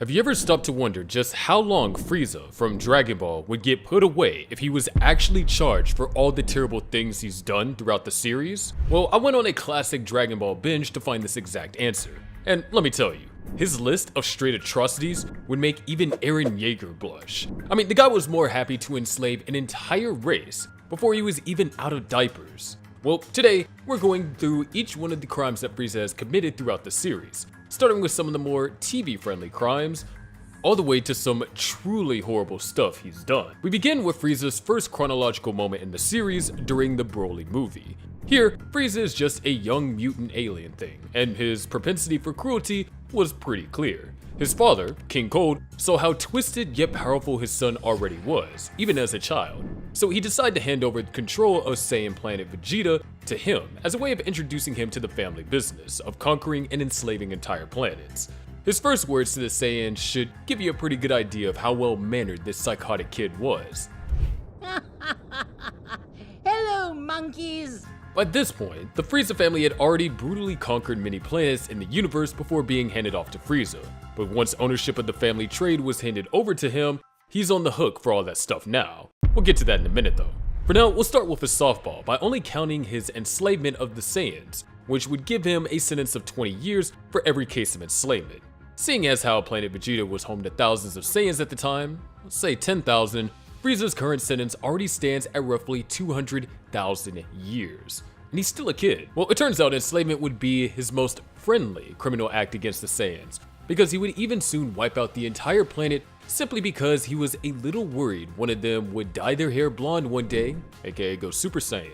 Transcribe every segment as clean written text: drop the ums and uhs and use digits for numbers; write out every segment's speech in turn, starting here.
Have you ever stopped to wonder just how long Frieza from Dragon Ball would get put away if he was actually charged for all the terrible things he's done throughout the series? Well, I went on a classic Dragon Ball binge to find this exact answer. And let me tell you, his list of straight atrocities would make even Eren Yeager blush. I mean, the guy was more happy to enslave an entire race before he was even out of diapers. Well, today, we're going through each one of the crimes that Frieza has committed throughout the series, starting with some of the more TV-friendly crimes, all the way to some truly horrible stuff he's done. We begin with Frieza's first chronological moment in the series during the Broly movie. Here, Frieza is just a young mutant alien thing, and his propensity for cruelty was pretty clear. His father, King Cold, saw how twisted yet powerful his son already was, even as a child. So he decided to hand over control of Saiyan planet Vegeta to him as a way of introducing him to the family business of conquering and enslaving entire planets. His first words to the Saiyans should give you a pretty good idea of how well-mannered this psychotic kid was. Hello, monkeys! By this point, the Frieza family had already brutally conquered many planets in the universe before being handed off to Frieza. But once ownership of the family trade was handed over to him, he's on the hook for all that stuff now. We'll get to that in a minute though. For now, we'll start with a softball by only counting his enslavement of the Saiyans, which would give him a sentence of 20 years for every case of enslavement. Seeing as how planet Vegeta was home to thousands of Saiyans at the time, let's say 10,000, Frieza's current sentence already stands at roughly 200,000 years. And he's still a kid. Well, it turns out enslavement would be his most friendly criminal act against the Saiyans, because he would even soon wipe out the entire planet simply because he was a little worried one of them would dye their hair blonde one day, aka go Super Saiyan.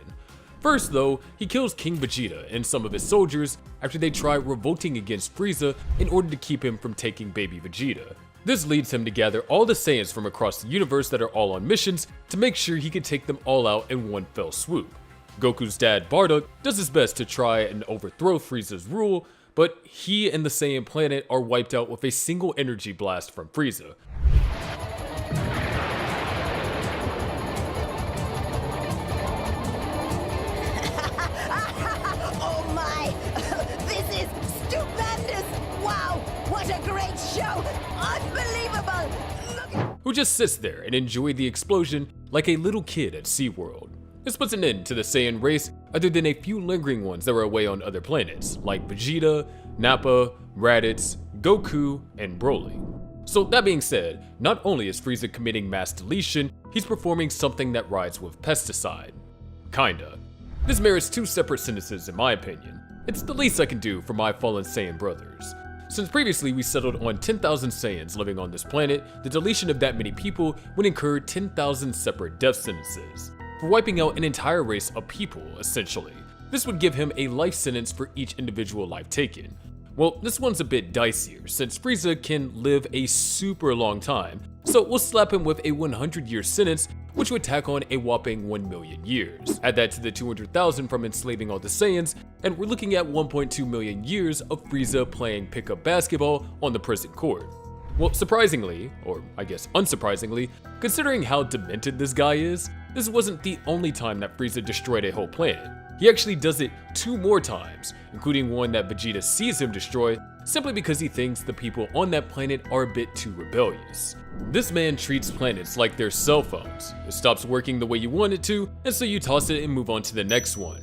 First though, he kills King Vegeta and some of his soldiers after they try revolting against Frieza in order to keep him from taking baby Vegeta. This leads him to gather all the Saiyans from across the universe that are all on missions to make sure he can take them all out in one fell swoop. Goku's dad Bardock does his best to try and overthrow Frieza's rule, but he and the Saiyan planet are wiped out with a single energy blast from Frieza. Oh my! This is stupendous! Wow! What a great show! Unbelievable! Who just sits there and enjoy the explosion like a little kid at SeaWorld. This puts an end to the Saiyan race other than a few lingering ones that were away on other planets, like Vegeta, Nappa, Raditz, Goku, and Broly. So that being said, not only is Frieza committing mass deletion, he's performing something that rides with pesticide. Kinda. This merits two separate sentences in my opinion. It's the least I can do for my fallen Saiyan brothers. Since previously we settled on 10,000 Saiyans living on this planet, the deletion of that many people would incur 10,000 separate death sentences, for wiping out an entire race of people, essentially. This would give him a life sentence for each individual life taken. Well, this one's a bit dicier, since Frieza can live a super long time, so we'll slap him with a 100-year sentence, which would tack on a whopping 1 million years. Add that to the 200,000 from enslaving all the Saiyans, and we're looking at 1.2 million years of Frieza playing pickup basketball on the prison court. Well, surprisingly, or I guess unsurprisingly, considering how demented this guy is, this wasn't the only time that Frieza destroyed a whole planet. He actually does it 2 more times, including one that Vegeta sees him destroy simply because he thinks the people on that planet are a bit too rebellious. This man treats planets like they're cell phones. It stops working the way you want it to, and so you toss it and move on to the next one.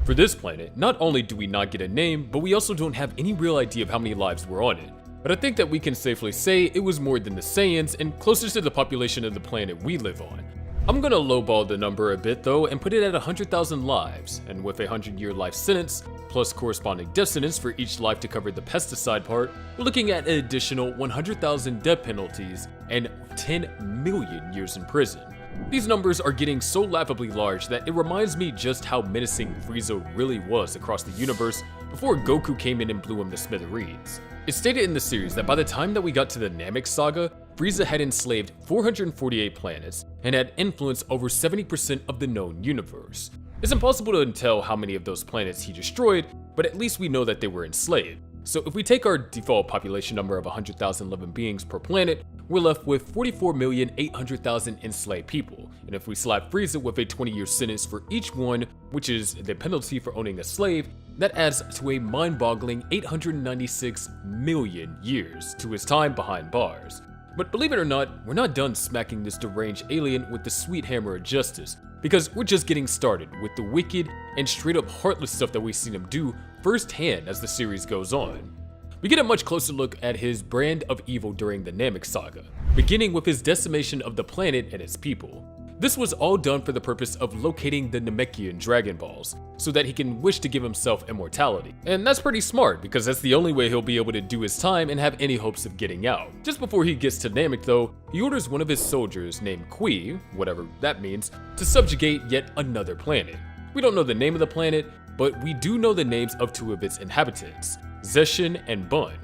For this planet, not only do we not get a name, but we also don't have any real idea of how many lives were on it. But I think that we can safely say it was more than the Saiyans and closer to the population of the planet we live on. I'm gonna lowball the number a bit though and put it at 100,000 lives, and with a 100-year life sentence, plus corresponding death sentence for each life to cover the pesticide part, we're looking at an additional 100,000 death penalties and 10 million years in prison. These numbers are getting so laughably large that it reminds me just how menacing Frieza really was across the universe before Goku came in and blew him to smithereens. It's stated in the series that by the time that we got to the Namek saga, Frieza had enslaved 448 planets and had influenced over 70% of the known universe. It's impossible to tell how many of those planets he destroyed, but at least we know that they were enslaved. So if we take our default population number of 100,000 living beings per planet, we're left with 44,800,000 enslaved people. And if we slap Frieza with a 20-year sentence for each one, which is the penalty for owning a slave, That adds to a mind-boggling 896 million years to his time behind bars. But believe it or not, we're not done smacking this deranged alien with the sweet hammer of justice, because we're just getting started with the wicked and straight up heartless stuff that we've seen him do firsthand as the series goes on. We get a much closer look at his brand of evil during the Namek saga, beginning with his decimation of the planet and its people. This was all done for the purpose of locating the Namekian Dragon Balls, so that he can wish to give himself immortality. And that's pretty smart, because that's the only way he'll be able to do his time and have any hopes of getting out. Just before he gets to Namek though, he orders one of his soldiers named Kui, whatever that means, to subjugate yet another planet. We don't know the name of the planet, but we do know the names of two of its inhabitants, Zeshin and Bun.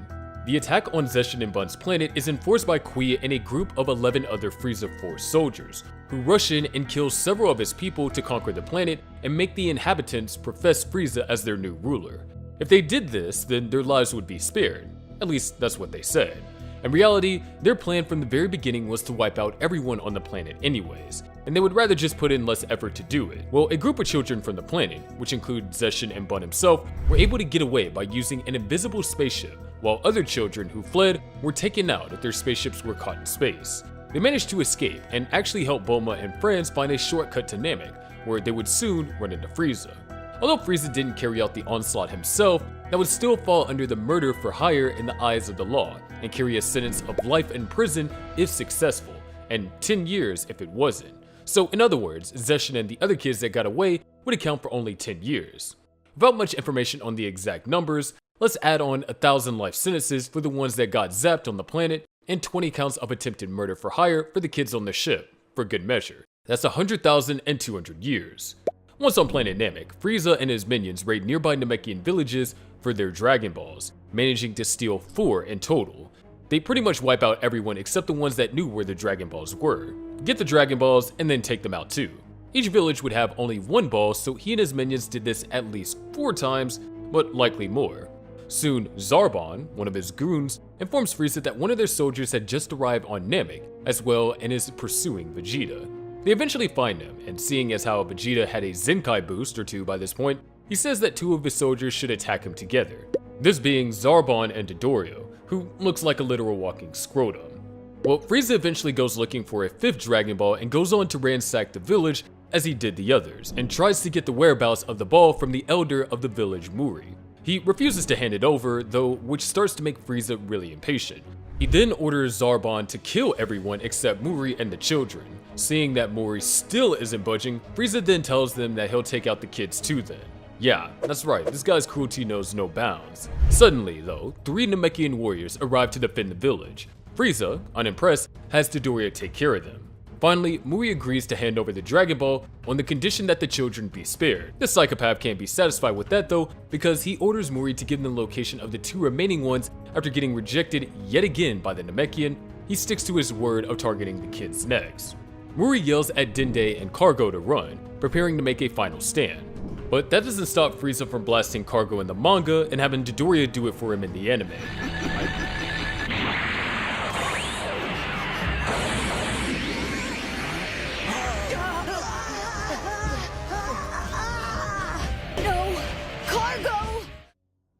The attack on Zeshin and Bun's planet is enforced by Kui and a group of 11 other Frieza Force soldiers, who rush in and kill several of his people to conquer the planet and make the inhabitants profess Frieza as their new ruler. If they did this, then their lives would be spared. At least that's what they said. In reality, their plan from the very beginning was to wipe out everyone on the planet anyways, and they would rather just put in less effort to do it. Well, a group of children from the planet, which include Zeshin and Bun himself, were able to get away by using an invisible spaceship, while other children who fled were taken out if their spaceships were caught in space. They managed to escape and actually helped Bulma and friends find a shortcut to Namek, where they would soon run into Frieza. Although Frieza didn't carry out the onslaught himself, that would still fall under the murder for hire in the eyes of the law, and carry a sentence of life in prison if successful, and 10 years if it wasn't. So in other words, Zeshin and the other kids that got away would account for only 10 years. Without much information on the exact numbers, let's add on 1,000 life sentences for the ones that got zapped on the planet, and 20 counts of attempted murder for hire for the kids on the ship, for good measure. That's 100,000 and 200 years. Once on planet Namek, Frieza and his minions raid nearby Namekian villages for their Dragon Balls, managing to steal 4 in total. They pretty much wipe out everyone except the ones that knew where the Dragon Balls were, get the Dragon Balls, and then take them out too. Each village would have only 1 ball, so he and his minions did this at least 4 times, but likely more. Soon, Zarbon, one of his goons, informs Frieza that one of their soldiers had just arrived on Namek, as well, and is pursuing Vegeta. They eventually find him, and seeing as how Vegeta had a Zenkai boost or 2 by this point, he says that 2 of his soldiers should attack him together, this being Zarbon and Dodorio, who looks like a literal walking scrotum. Well, Frieza eventually goes looking for a 5th Dragon Ball and goes on to ransack the village as he did the others, and tries to get the whereabouts of the ball from the elder of the village, Muri. He refuses to hand it over, though, which starts to make Frieza really impatient. He then orders Zarbon to kill everyone except Muri and the children. Seeing that Muri still isn't budging, Frieza then tells them that he'll take out the kids too then. Yeah, that's right, this guy's cruelty knows no bounds. Suddenly, though, 3 Namekian warriors arrive to defend the village. Frieza, unimpressed, has Dodoria take care of them. Finally, Muri agrees to hand over the Dragon Ball on the condition that the children be spared. The psychopath can't be satisfied with that though, because he orders Muri to give them the location of the 2 remaining ones after getting rejected yet again by the Namekian. He sticks to his word of targeting the kids next. Muri yells at Dende and Cargo to run, preparing to make a final stand. But that doesn't stop Frieza from blasting Cargo in the manga and having Dodoria do it for him in the anime.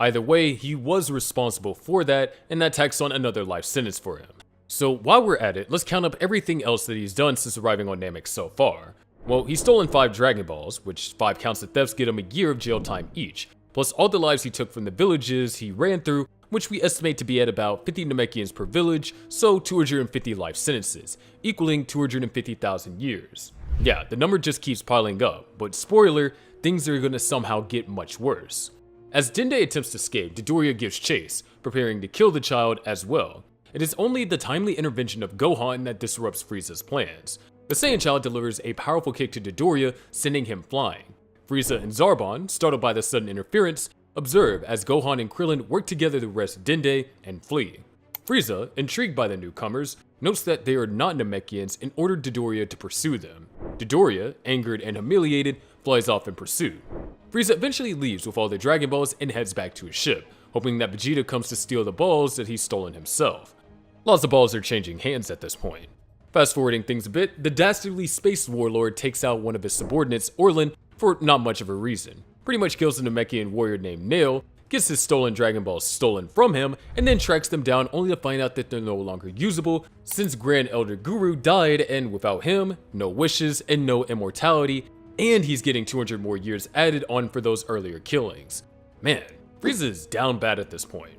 Either way, he was responsible for that, and that tacks on another life sentence for him. So while we're at it, let's count up everything else that he's done since arriving on Namek so far. Well, he's stolen 5 Dragon Balls, which 5 counts of thefts get him a year of jail time each, plus all the lives he took from the villages he ran through, which we estimate to be at about 50 Namekians per village, so 250 life sentences, equaling 250,000 years. Yeah, the number just keeps piling up, but spoiler, things are gonna somehow get much worse. As Dende attempts to escape, Dodoria gives chase, preparing to kill the child as well. It is only the timely intervention of Gohan that disrupts Frieza's plans. The Saiyan child delivers a powerful kick to Dodoria, sending him flying. Frieza and Zarbon, startled by the sudden interference, observe as Gohan and Krillin work together to arrest Dende and flee. Frieza, intrigued by the newcomers, notes that they are not Namekians and ordered Dodoria to pursue them. Dodoria, angered and humiliated, flies off in pursuit. Frieza eventually leaves with all the Dragon Balls and heads back to his ship, hoping that Vegeta comes to steal the balls that he's stolen himself. Lots of balls are changing hands at this point. Fast forwarding things a bit, the dastardly space warlord takes out one of his subordinates, Orlin, for not much of a reason. pretty much kills a Namekian warrior named Nail, gets his stolen Dragon Balls stolen from him, and then tracks them down only to find out that they're no longer usable since Grand Elder Guru died, and without him, no wishes and no immortality, and he's getting 200 more years added on for those earlier killings. Man, Frieza is down bad at this point.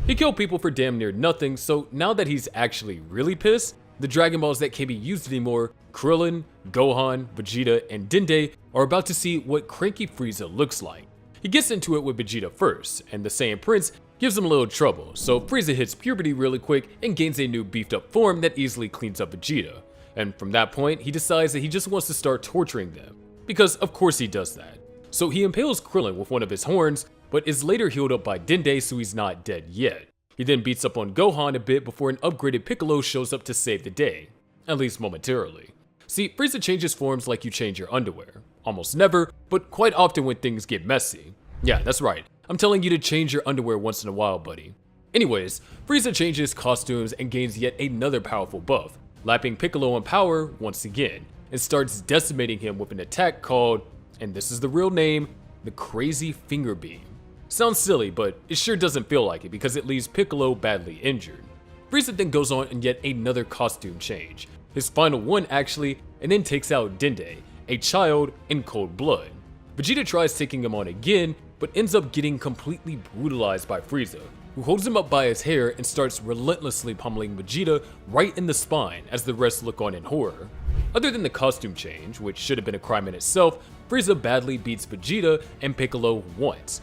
He killed people for damn near nothing, so now that he's actually really pissed, the Dragon Balls that can't be used anymore, Krillin, Gohan, Vegeta, and Dende, are about to see what cranky Frieza looks like. He gets into it with Vegeta first, and the Saiyan Prince gives him a little trouble, so Frieza hits puberty really quick and gains a new beefed up form that easily cleans up Vegeta. And from that point, he decides that he just wants to start torturing them, because of course he does that. So he impales Krillin with one of his horns, but is later healed up by Dende, so he's not dead yet. He then beats up on Gohan a bit before an upgraded Piccolo shows up to save the day, at least momentarily. See, Frieza changes forms like you change your underwear. Almost never, but quite often when things get messy. Yeah, that's right. I'm telling you to change your underwear once in a while, buddy. Anyways, Frieza changes costumes and gains yet another powerful buff, lapping Piccolo in power once again, and starts decimating him with an attack called, and this is the real name, the Crazy Finger Beam. Sounds silly, but it sure doesn't feel like it because it leaves Piccolo badly injured. Frieza then goes on in yet another costume change, his final one actually, and then takes out Dende, a child in cold blood. Vegeta tries taking him on again, but ends up getting completely brutalized by Frieza, who holds him up by his hair and starts relentlessly pummeling Vegeta right in the spine as the rest look on in horror. Other than the costume change, which should have been a crime in itself, Frieza badly beats Vegeta and Piccolo once,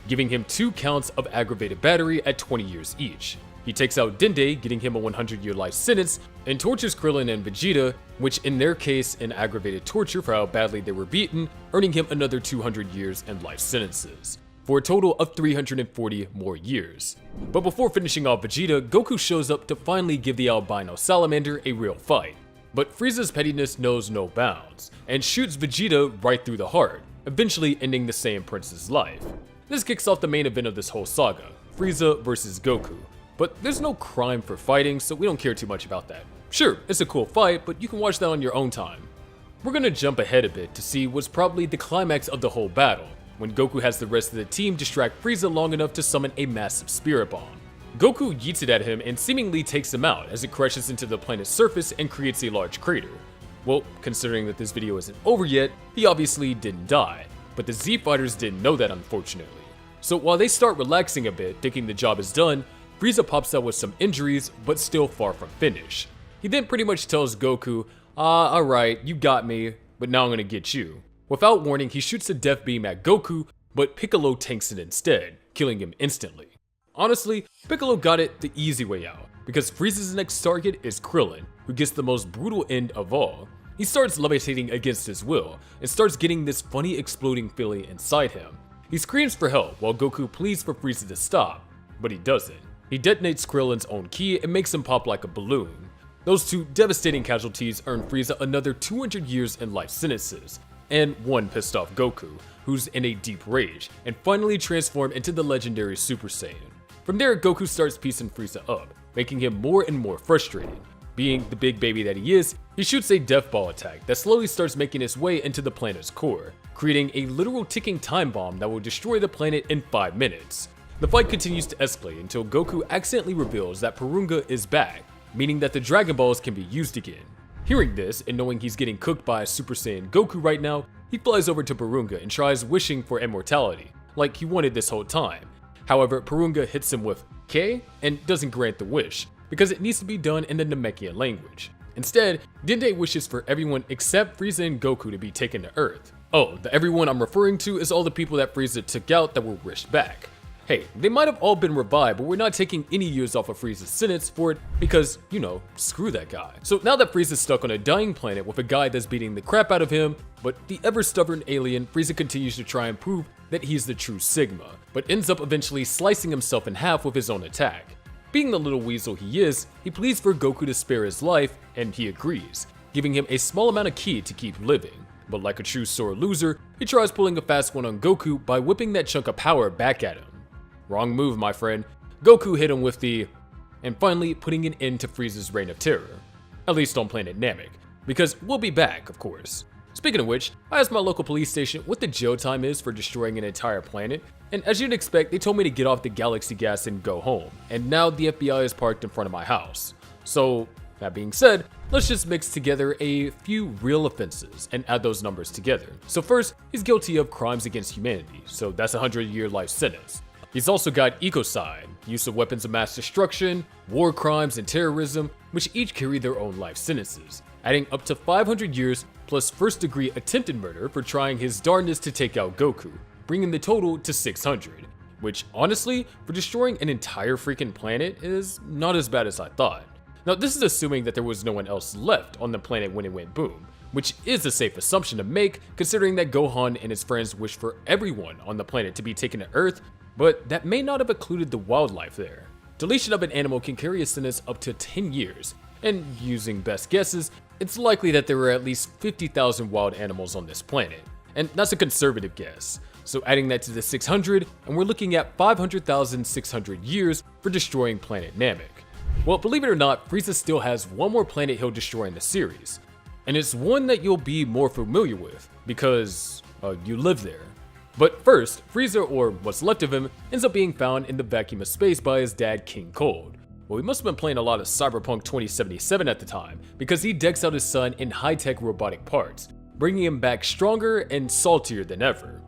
giving him 2 counts of aggravated battery at 20 years each. He takes out Dende, getting him a 100-year life sentence, and tortures Krillin and Vegeta, which in their case an aggravated torture for how badly they were beaten, earning him another 200 years and life sentences, for a total of 340 more years. But before finishing off Vegeta, Goku shows up to finally give the albino salamander a real fight. But Frieza's pettiness knows no bounds, and shoots Vegeta right through the heart, eventually ending the Saiyan Prince's life. This kicks off the main event of this whole saga, Frieza versus Goku. But there's no crime for fighting, so we don't care too much about that. Sure, it's a cool fight, but you can watch that on your own time. We're gonna jump ahead a bit to see what's probably the climax of the whole battle, when Goku has the rest of the team distract Frieza long enough to summon a massive spirit bomb. Goku yeets it at him and seemingly takes him out as it crashes into the planet's surface and creates a large crater. Well, considering that this video isn't over yet, he obviously didn't die, but the Z fighters didn't know that unfortunately. So while they start relaxing a bit, thinking the job is done, Frieza pops out with some injuries, but still far from finished. He then pretty much tells Goku, alright, you got me, but now I'm gonna get you. Without warning, he shoots a death beam at Goku, but Piccolo tanks it instead, killing him instantly. Honestly, Piccolo got it the easy way out, because Frieza's next target is Krillin, who gets the most brutal end of all. He starts levitating against his will, and starts getting this funny exploding feeling inside him. He screams for help while Goku pleads for Frieza to stop, but he doesn't. He detonates Krillin's own ki and makes him pop like a balloon. Those 2 devastating casualties earn Frieza another 200 years and life sentences, and one pissed off Goku, who's in a deep rage, and finally transformed into the legendary Super Saiyan. From there, Goku starts piecing Frieza up, making him more and more frustrated. Being the big baby that he is, he shoots a death ball attack that slowly starts making its way into the planet's core, creating a literal ticking time bomb that will destroy the planet in 5 minutes. The fight continues to escalate until Goku accidentally reveals that Porunga is back, meaning that the Dragon Balls can be used again. Hearing this, and knowing he's getting cooked by a Super Saiyan Goku right now, he flies over to Porunga and tries wishing for immortality, like he wanted this whole time. However, Porunga hits him with K and doesn't grant the wish, because it needs to be done in the Namekian language. Instead, Dende wishes for everyone except Frieza and Goku to be taken to Earth. Oh, the everyone I'm referring to is all the people that Frieza took out that were wished back. Hey, they might have all been revived, but we're not taking any years off of Frieza's sentence for it because, you know, screw that guy. So now that Frieza's stuck on a dying planet with a guy that's beating the crap out of him, but the ever-stubborn alien, Frieza continues to try and prove that he's the true Sigma, but ends up eventually slicing himself in half with his own attack. Being the little weasel he is, he pleads for Goku to spare his life, and he agrees, giving him a small amount of ki to keep living. But like a true sore loser, he tries pulling a fast one on Goku by whipping that chunk of power back at him. Wrong move, my friend. Goku hit him with the... and finally putting an end to Frieza's reign of terror. At least on planet Namek, because we'll be back, of course. Speaking of which, I asked my local police station what the jail time is for destroying an entire planet, and as you'd expect, they told me to get off the galaxy gas and go home, and now the FBI is parked in front of my house. So, that being said, let's just mix together a few real offenses and add those numbers together. So first, he's guilty of crimes against humanity, so that's a 100-year life sentence. He's also got ecocide, use of weapons of mass destruction, war crimes, and terrorism, which each carry their own life sentences, adding up to 500 years plus first-degree attempted murder for trying his darndest to take out Goku, bringing the total to 600, which honestly, for destroying an entire freaking planet is not as bad as I thought. Now this is assuming that there was no one else left on the planet when it went boom, which is a safe assumption to make considering that Gohan and his friends wished for everyone on the planet to be taken to Earth, but that may not have included the wildlife there. Deletion of an animal can carry a sentence up to 10 years, and using best guesses, it's likely that there were at least 50,000 wild animals on this planet, and that's a conservative guess. So adding that to the 600, and we're looking at 500,600 years for destroying planet Namek. Well, believe it or not, Frieza still has one more planet he'll destroy in the series, and it's one that you'll be more familiar with, because you live there. But first, Frieza, or what's left of him, ends up being found in the vacuum of space by his dad King Cold. Well, he must have been playing a lot of Cyberpunk 2077 at the time, because he decks out his son in high-tech robotic parts, bringing him back stronger and saltier than ever.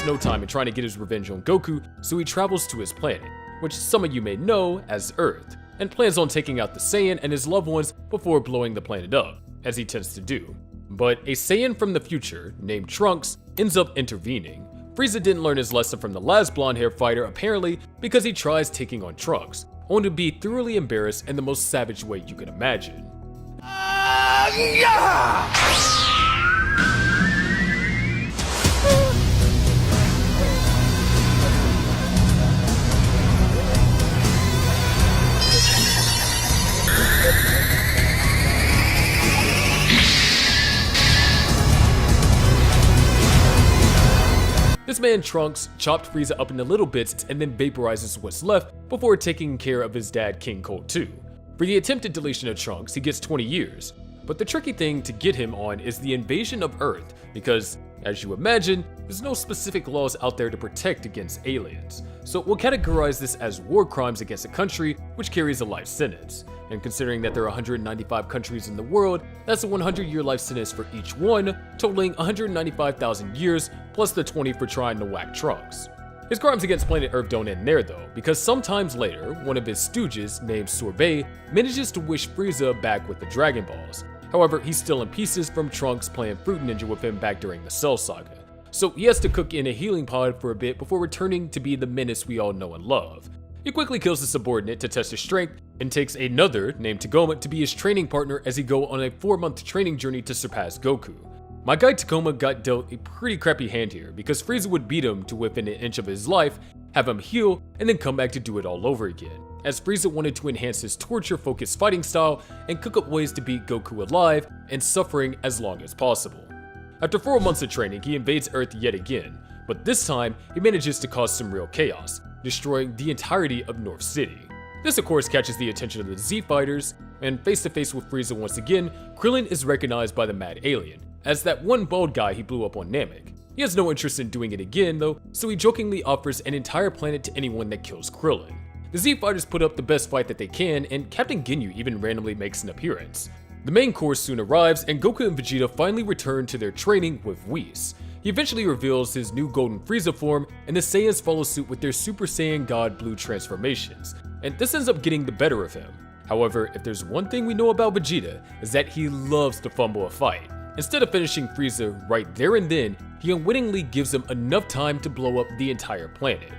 No time in trying to get his revenge on Goku, so he travels to his planet, which some of you may know as Earth, and plans on taking out the Saiyan and his loved ones before blowing the planet up, as he tends to do. But a Saiyan from the future, named Trunks, ends up intervening. Frieza didn't learn his lesson from the last blonde-haired fighter apparently because he tries taking on Trunks, only to be thoroughly embarrassed in the most savage way you can imagine. This man Trunks chopped Frieza up into little bits and then vaporizes what's left before taking care of his dad King Cold too. For the attempted deletion of Trunks, he gets 20 years. But the tricky thing to get him on is the invasion of Earth, because, as you imagine, there's no specific laws out there to protect against aliens. So we'll categorize this as war crimes against a country, which carries a life sentence. And considering that there are 195 countries in the world, that's a 100-year life sentence for each one, totaling 195,000 years, plus the 20 for trying to whack Trunks. His crimes against planet Earth don't end there though, because sometimes later, one of his stooges, named Sorbet, manages to wish Frieza back with the Dragon Balls. However, he's still in pieces from Trunks playing Fruit Ninja with him back during the Cell Saga. So he has to cook in a healing pod for a bit before returning to be the menace we all know and love. He quickly kills his subordinate to test his strength, and takes another, named Tagoma, to be his training partner as he go on a 4-month training journey to surpass Goku. My guy Tagoma got dealt a pretty crappy hand here, because Frieza would beat him to within an inch of his life, have him heal, and then come back to do it all over again, as Frieza wanted to enhance his torture-focused fighting style and cook up ways to beat Goku alive and suffering as long as possible. After 4 months of training, he invades Earth yet again, but this time he manages to cause some real chaos, destroying the entirety of North City. This of course catches the attention of the Z Fighters, and face to face with Frieza once again, Krillin is recognized by the mad alien, as that one bald guy he blew up on Namek. He has no interest in doing it again though, so he jokingly offers an entire planet to anyone that kills Krillin. The Z Fighters put up the best fight that they can, and Captain Ginyu even randomly makes an appearance. The main course soon arrives, and Goku and Vegeta finally return to their training with Whis. He eventually reveals his new Golden Frieza form, and the Saiyans follow suit with their Super Saiyan God Blue transformations, and this ends up getting the better of him. However, if there's one thing we know about Vegeta, is that he loves to fumble a fight. Instead of finishing Frieza right there and then, he unwittingly gives him enough time to blow up the entire planet.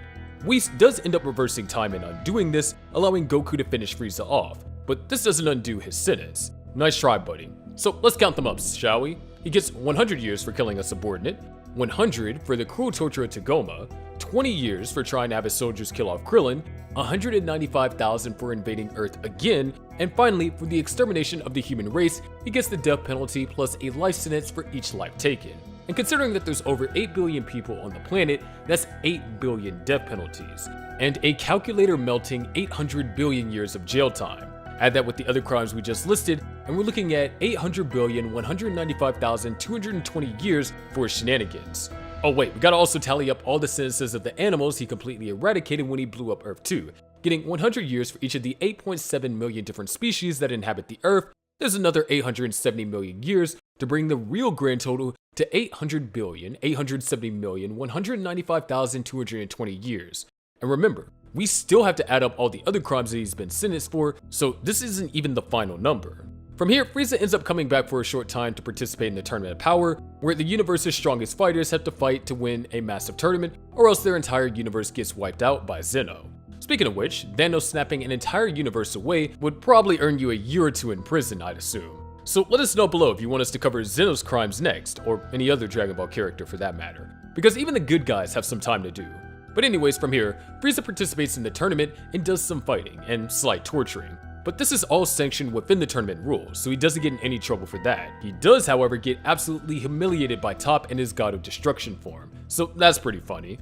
Whis does end up reversing time and undoing this, allowing Goku to finish Frieza off, but this doesn't undo his sentence. Nice try, buddy. So let's count them up, shall we? He gets 100 years for killing a subordinate, 100 for the cruel torture of Tagoma, 20 years for trying to have his soldiers kill off Krillin, 195,000 for invading Earth again, and finally, for the extermination of the human race, he gets the death penalty plus a life sentence for each life taken. And considering that there's over 8 billion people on the planet, that's 8 billion death penalties, and a calculator melting 800 billion years of jail time. Add that with the other crimes we just listed, and we're looking at 800,195,220 years for his shenanigans. Oh wait, we gotta also tally up all the sentences of the animals he completely eradicated when he blew up Earth too, getting 100 years for each of the 8.7 million different species that inhabit the Earth. There's another 870 million years to bring the real grand total to 800,870,195,220 years. And remember, we still have to add up all the other crimes that he's been sentenced for, so this isn't even the final number. From here, Frieza ends up coming back for a short time to participate in the Tournament of Power, where the universe's strongest fighters have to fight to win a massive tournament, or else their entire universe gets wiped out by Zeno. Speaking of which, Thanos snapping an entire universe away would probably earn you a year or two in prison, I'd assume. So let us know below if you want us to cover Zeno's crimes next, or any other Dragon Ball character for that matter, because even the good guys have some time to do. But anyways, from here, Frieza participates in the tournament and does some fighting and slight torturing. But this is all sanctioned within the tournament rules, so he doesn't get in any trouble for that. He does, however, get absolutely humiliated by Top in his God of Destruction form, so that's pretty funny.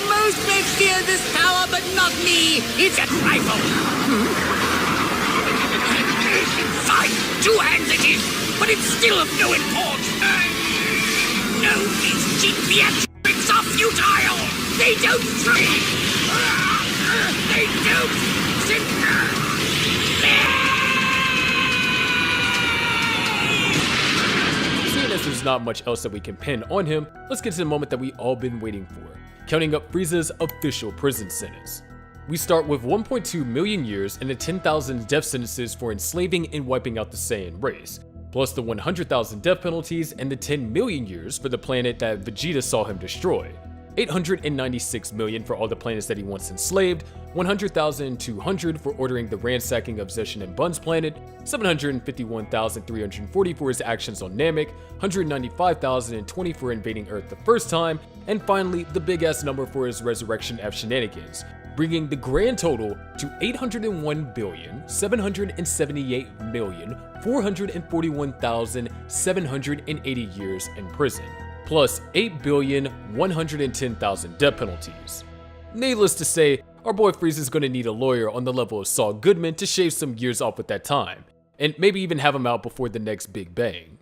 Most may fear this power, but not me. It's a trifle. Fine, 2 hands it is, but it's still of no import. No, these cheap theatrics are futile. They don't train. They don't. Seeing as there's not much else that we can pin on him, let's get to the moment that we all been waiting for, counting up Frieza's official prison sentence. We start with 1.2 million years and the 10,000 death sentences for enslaving and wiping out the Saiyan race, plus the 100,000 death penalties and the 10 million years for the planet that Vegeta saw him destroy. 896 million for all the planets that he once enslaved, 100,200 for ordering the ransacking of Zeshin and Bun's planet, 751,340 for his actions on Namek, 195,020 for invading Earth the first time, and finally the big ass number for his resurrection F shenanigans, bringing the grand total to 801,778,441,780 years in prison, plus 8,110,000 death penalties. Needless to say, our boy Frieza's gonna need a lawyer on the level of Saul Goodman to shave some years off with that time, and maybe even have him out before the next big bang.